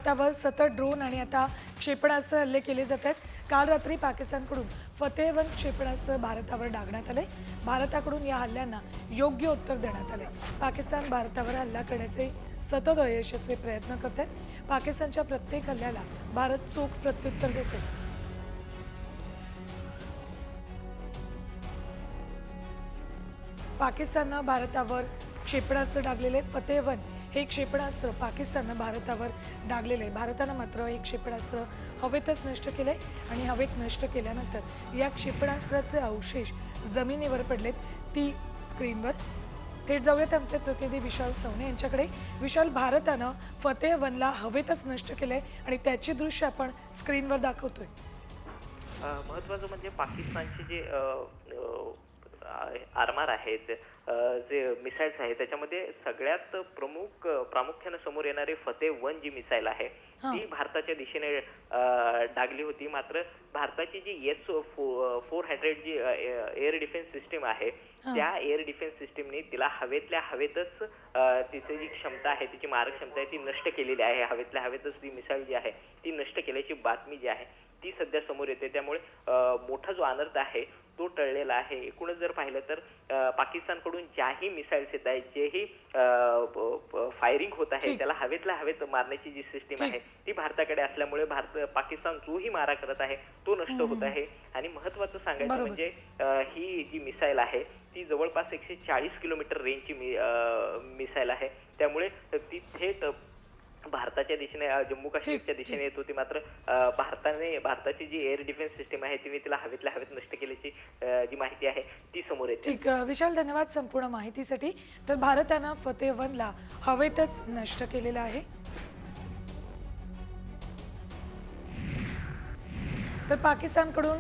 त्यावर सतत ड्रोन आणि आता क्षेपणास्त्र हल्ले केले जात आहेत। काल रात्री पाकिस्तानकडून फतेह 1 क्षेपणास्त्र भारतावर डागण्यात आले। भारताकडून या हल्ल्यांना योग्य उत्तर देण्यात आले। पाकिस्तान भारतावर हल्ला करण्याचे सतत अयशस्वी प्रयत्न करत आहे। पाकिस्तानच्या प्रत्येक हल्ल्याला भारत चोख प्रत्युत्तर देतो। पाकिस्ताननं भारतावर क्षेपणास्त्र डागलेले फतेह 1 हे क्षेपणास्त्र पाकिस्ताननं भारतावर डागलेले। भारतानं मात्र हे क्षेपणास्त्र हवेतच नष्ट केले आणि हवेत नष्ट केल्यानंतर या क्षेपणास्त्राचे अवशेष जमिनीवर पडलेत। ती स्क्रीनवर थेट जाऊयात आमचे प्रतिनिधी विशाल सवणे यांच्याकडे। विशाल, भारतानं फतेह 1 ला हवेतच नष्ट केले आणि त्याची दृश्य आपण स्क्रीनवर दाखवतोय। महत्त्वाचं म्हणजे पाकिस्तानचे जे आरमार आहेत, जे मिसाईल्स आहेत, त्याच्यामध्ये सगळ्यात प्रामुख्याने समोर येणारे फतेह 1 जी मिसाईल आहे ती भारताच्या दिशेने डागली होती। मात्र भारताची जी S-400 जी एअर डिफेन्स सिस्टीम आहे त्या एअर डिफेन्स सिस्टीमने तिला हवेतल्या हवेतच तिची जी क्षमता आहे, तिची मारक क्षमता आहे ती नष्ट केलेली आहे। हवेतल्या हवेतच ती मिसाईल जी आहे ती नष्ट केल्याची बातमी जी आहे ती सध्या समोर येते। त्यामुळे मोठा जो अनर्थ आहे तो टळलेला आहे। एकूणच जर पाहिलं तर पाकिस्तानकडून ज्याही मिसाईल्स येत आहेत, जेही फायरिंग होत आहे, त्याला हवेतल्या हवेत मारण्याची जी सिस्टीम आहे ती भारताकडे असल्यामुळे पाकिस्तान जोही मारा करत आहे तो नष्ट होत आहे। आणि महत्त्वाचं सांगायचं म्हणजे ही जी मिसाईल आहे ती जवळपास 140 किलोमीटर रेंजची मिसाईल आहे। त्यामुळे ती थेट भारताच्या दिशेने, जम्मू काश्मीरच्या दिशेने येत होती। मात्र भारताची जी एअर डिफेन्स सिस्टीम आहे तिने तिला हवेतल्या हवेत नष्ट केल्याची जी माहिती आहे ती समोर येते। ठीक, विशाल, धन्यवाद संपूर्ण माहितीसाठी। तर भारतानं फतेह 1 ला हवेतच नष्ट केलेलं आहे। तर पाकिस्तानकडून